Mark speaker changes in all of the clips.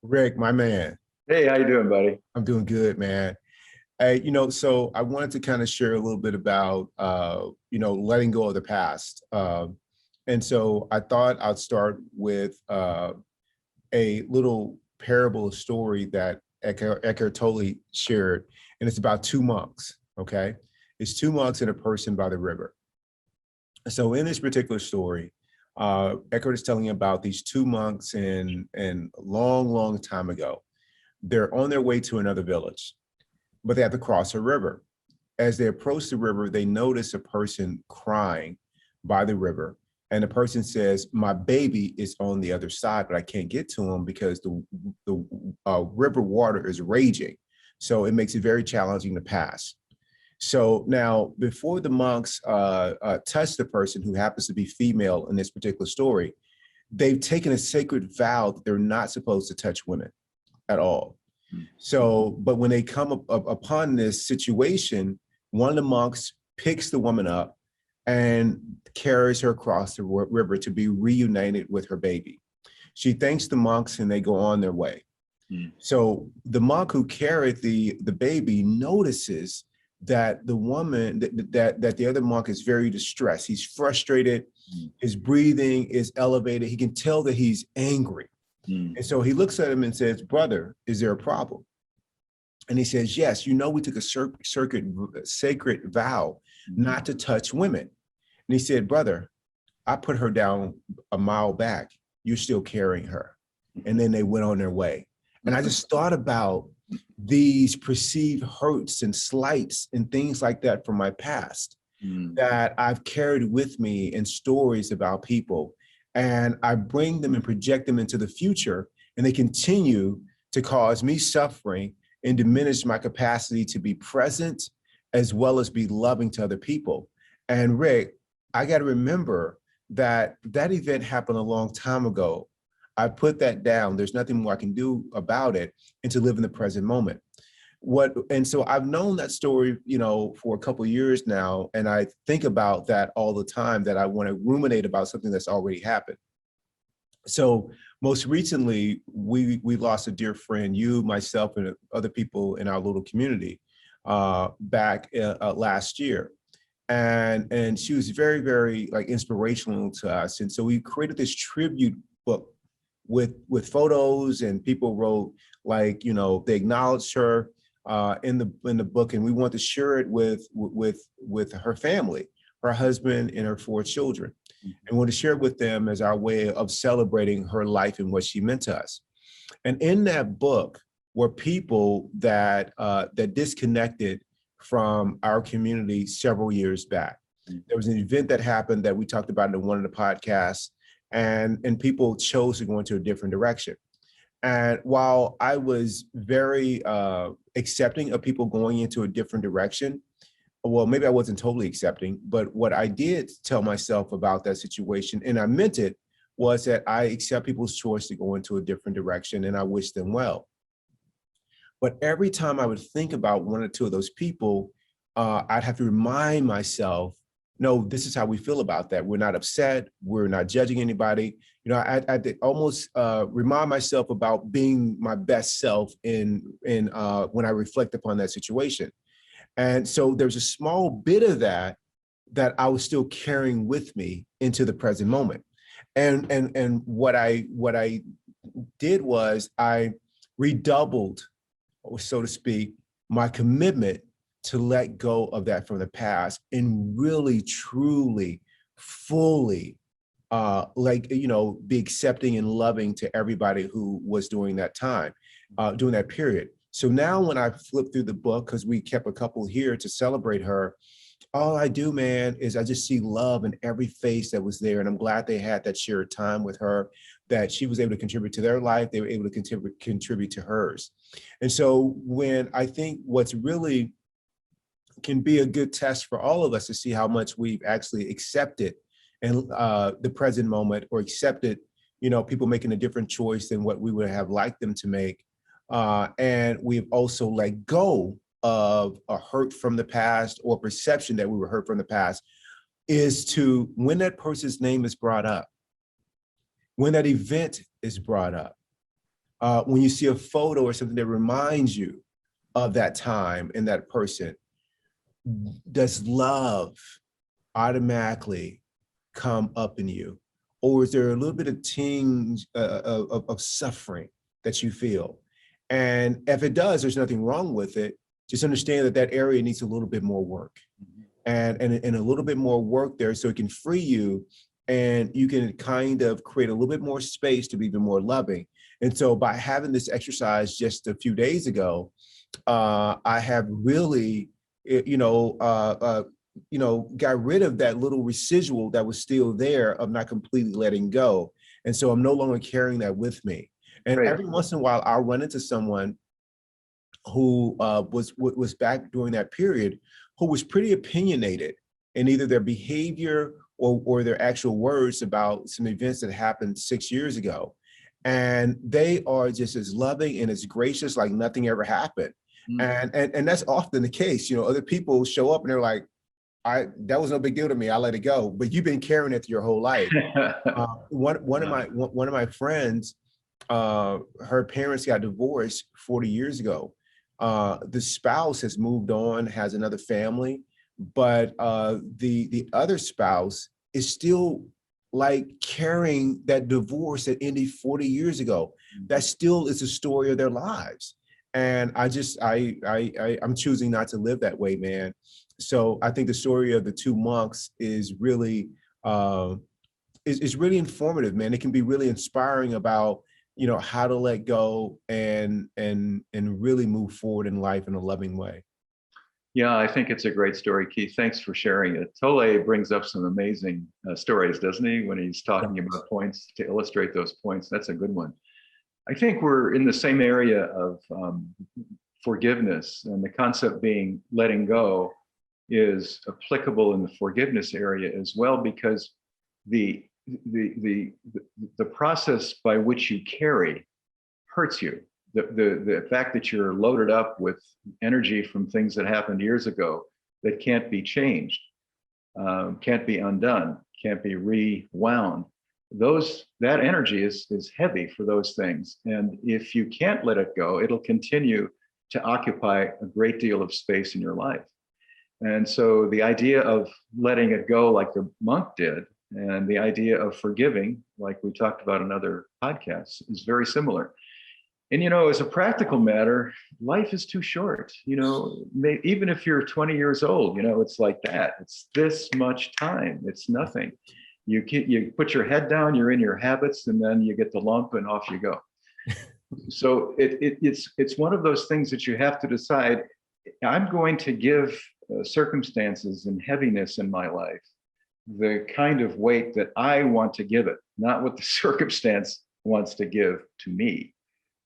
Speaker 1: Rick, my man,
Speaker 2: Hey, how you doing, buddy?
Speaker 1: I'm doing good, man. Hey, so I wanted to kind of share a little bit about, letting go of the past. And so I thought I'd start with a little parable story that Eckhart Tolle shared, and it's about two monks, okay? It's two monks and a person by the river. So in this particular story, Eckhart is telling about these two monks in a long, long time ago. They're on their way to another village, but they have to cross a river. As they approach the river, they notice a person crying by the river. And the person says, my baby is on the other side, but I can't get to him because the river water is raging. So it makes it very challenging to pass. So now, before the monks touch the person who happens to be female in this particular story, they've taken a sacred vow that they're not supposed to touch women at all. So, but when they come upon this situation, one of the monks picks the woman up and carries her across the river to be reunited with her baby. She thanks the monks and they go on their way. So the monk who carried the baby notices that the woman, that the other monk is very distressed. He's frustrated. His breathing is elevated. He can tell that he's angry. And so he looks at him and says, brother, is there a problem? And he says, yes, we took a sacred vow not to touch women. And he said, brother, I put her down a mile back. You're still carrying her. And then they went on their way. And I just thought about these perceived hurts and slights and things like that from my past that I've carried with me in stories about people. And I bring them and project them into the future, and they continue to cause me suffering and diminish my capacity to be present as well as be loving to other people. And Rick, I got to remember that that event happened a long time ago. I put that down. There's nothing more I can do about it, and to live in the present moment. And so I've known that story, for a couple of years now, and I think about that all the time, that I want to ruminate about something that's already happened. So most recently, we lost a dear friend, you, myself, and other people in our little community back last year. And she was very, very like inspirational to us. And so we created this tribute book with photos, and people wrote they acknowledged her in the book, and we want to share it with her family, her husband, and her four children, and want to share it with them as our way of celebrating her life and what she meant to us. And in that book were people that disconnected from our community several years back. There was an event that happened that we talked about in one of the podcasts, and people chose to go into a different direction. And while I was very accepting of people going into a different direction, well, maybe I wasn't totally accepting, but what I did tell myself about that situation, and I meant it, was that I accept people's choice to go into a different direction, and I wish them well. But every time I would think about one or two of those people, I'd have to remind myself, no, this is how we feel about that. We're not upset. We're not judging anybody. I almost remind myself about being my best self in when I reflect upon that situation. And so there's a small bit of that I was still carrying with me into the present moment. And what I did was I redoubled, so to speak, my commitment to let go of that from the past and really, truly, fully, be accepting and loving to everybody who was during that time, during that period. So now when I flip through the book, because we kept a couple here to celebrate her, all I do, man, is I just see love in every face that was there. And I'm glad they had that shared time with her, that she was able to contribute to their life. They were able to contribute to hers. And so when I think what's really can be a good test for all of us to see how much we've actually accepted and the present moment, or accepted, people making a different choice than what we would have liked them to make. And we've also let go of a hurt from the past, or perception that we were hurt from the past, is to, when that person's name is brought up, when that event is brought up, When you see a photo or something that reminds you of that time and that person, does love automatically come up in you? Or is there a little bit of tinge of suffering that you feel? And if it does, there's nothing wrong with it. Just understand that that area needs a little bit more work, and a little bit more work there so it can free you, and you can kind of create a little bit more space to be even more loving. And so by having this exercise just a few days ago, I have really, you know, got rid of that little residual that was still there of not completely letting go. And so I'm no longer carrying that with me. And
Speaker 2: Great.
Speaker 1: every once in a while, I'll run into someone who was back during that period, who was pretty opinionated in either their behavior or their actual words about some events that happened 6 years ago. And they are just as loving and as gracious, like nothing ever happened. And that's often the case. You know, other people show up and they're like, that was no big deal to me. I let it go. But you've been carrying it your whole life. One of my friends, her parents got divorced 40 years ago. The spouse has moved on, has another family, but the other spouse is still like carrying that divorce that ended 40 years ago. That still is the story of their lives. And I'm choosing not to live that way, man. So I think the story of the two monks is really really informative, man. It can be really inspiring about, you know, how to let go and really move forward in life in a loving way.
Speaker 2: Yeah, I think it's a great story, Keith. Thanks for sharing it. Tolle brings up some amazing stories, doesn't he, when he's talking about points to illustrate those points. That's a good one. I think we're in the same area of forgiveness, and the concept being letting go is applicable in the forgiveness area as well, because the process by which you carry hurts you. The fact that you're loaded up with energy from things that happened years ago that can't be changed, can't be undone, can't be rewound. That energy is heavy for those things. And if you can't let it go, it'll continue to occupy a great deal of space in your life. And so the idea of letting it go like the monk did, and the idea of forgiving, like we talked about in other podcasts, is very similar. And, you know, as a practical matter, life is too short. You know, even if you're 20 years old, you know, it's like that. It's this much time. It's nothing. You put your head down, you're in your habits, and then you get the lump and off you go. So it's one of those things that you have to decide. I'm going to give circumstances and heaviness in my life the kind of weight that I want to give it, not what the circumstance wants to give to me.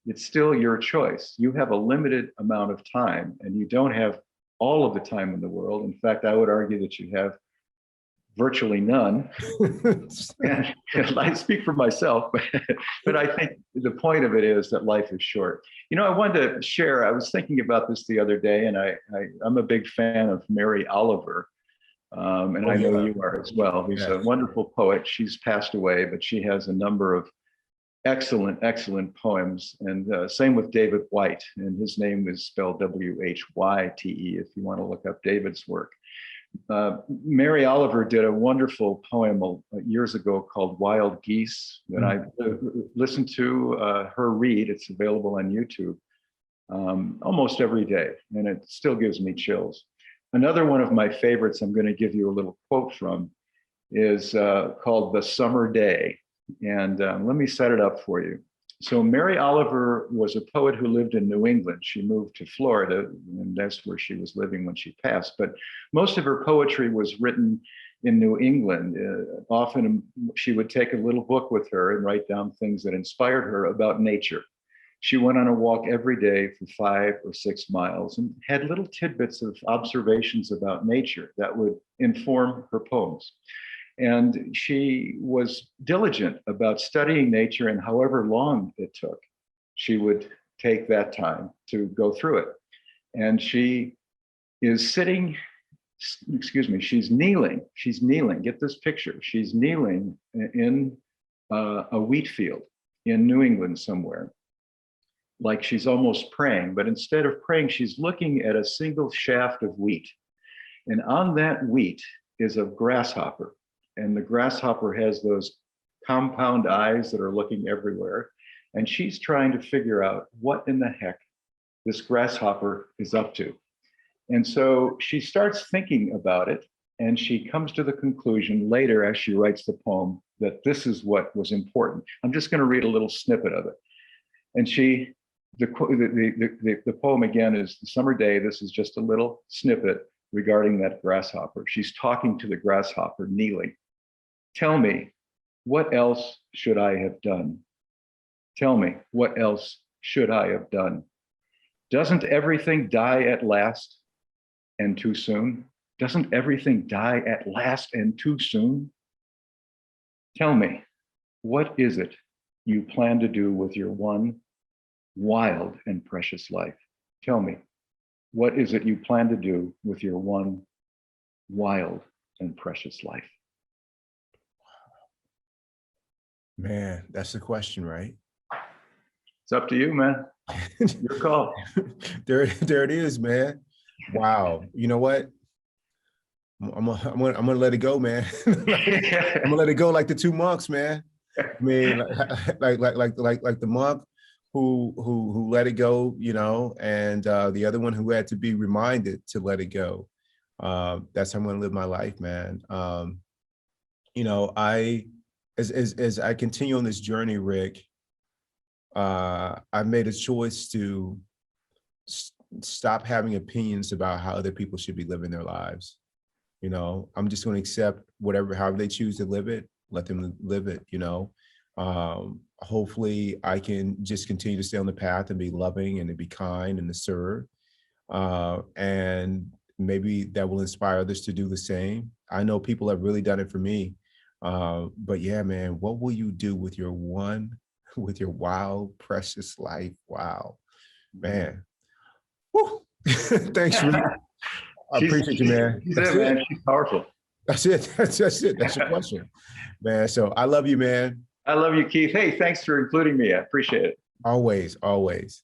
Speaker 2: It's still your choice. You have a limited amount of time, and you don't have all of the time in the world. In fact, I would argue that you have virtually none. And I speak for myself, but I think the point of it is that life is short. You know, I wanted to share, I was thinking about this the other day, and I'm a big fan of Mary Oliver. And I know you are as well. Who's a wonderful poet. She's passed away, but she has a number of excellent poems. And same with David Whyte, and his name is spelled W-H-Y-T-E if you want to look up David's work. Mary Oliver did a wonderful poem years ago called Wild Geese, that I listened to her read. It's available on YouTube almost every day, and it still gives me chills. Another one of my favorites, I'm going to give you a little quote from, is called The Summer Day. And let me set it up for you. So Mary Oliver was a poet who lived in New England. She moved to Florida, and that's where she was living when she passed. But most of her poetry was written in New England. Often she would take a little book with her and write down things that inspired her about nature. She went on a walk every day for 5 or 6 miles and had little tidbits of observations about nature that would inform her poems. And she was diligent about studying nature, and however long it took, she would take that time to go through it. And she is sitting, she's kneeling, get this picture. She's kneeling in a wheat field in New England somewhere. like she's almost praying, but instead of praying, she's looking at a single shaft of wheat. And on that wheat is a grasshopper. And the grasshopper has those compound eyes that are looking everywhere. And she's trying to figure out what in the heck this grasshopper is up to. And so she starts thinking about it, and she comes to the conclusion later as she writes the poem that this is what was important. I'm just going to read a little snippet of it. And the poem again is The Summer Day. This is just a little snippet regarding that grasshopper. She's talking to the grasshopper kneeling. Tell me, what else should I have done? Tell me, what else should I have done? Doesn't everything die at last and too soon? Doesn't everything die at last and too soon? Tell me, what is it you plan to do with your one wild and precious life? Tell me, what is it you plan to do with your one wild and precious life?
Speaker 1: Man, that's the question, right?
Speaker 2: It's up to you, man. Your call.
Speaker 1: There it is, man. Wow. You know what? I'm gonna let it go, man. I'm gonna let it go like the two monks, man. I mean, like the monk who let it go, you know, and the other one who had to be reminded to let it go. That's how I'm gonna live my life, man. You know, as I continue on this journey, Rick, I made a choice to stop having opinions about how other people should be living their lives. You know, I'm just going to accept however they choose to live it, let them live it, you know. Hopefully I can just continue to stay on the path and be loving and to be kind and to serve. And maybe that will inspire others to do the same. I know people have really done it for me. But yeah, man, what will you do with your wild, precious life? Wow, man. Woo. Thanks, Rick. I appreciate you, man.
Speaker 2: That's it, man. She's powerful.
Speaker 1: That's it. That's it. That's your question, man. So I love you, man.
Speaker 2: I love you, Keith. Hey, thanks for including me. I appreciate it.
Speaker 1: Always, always.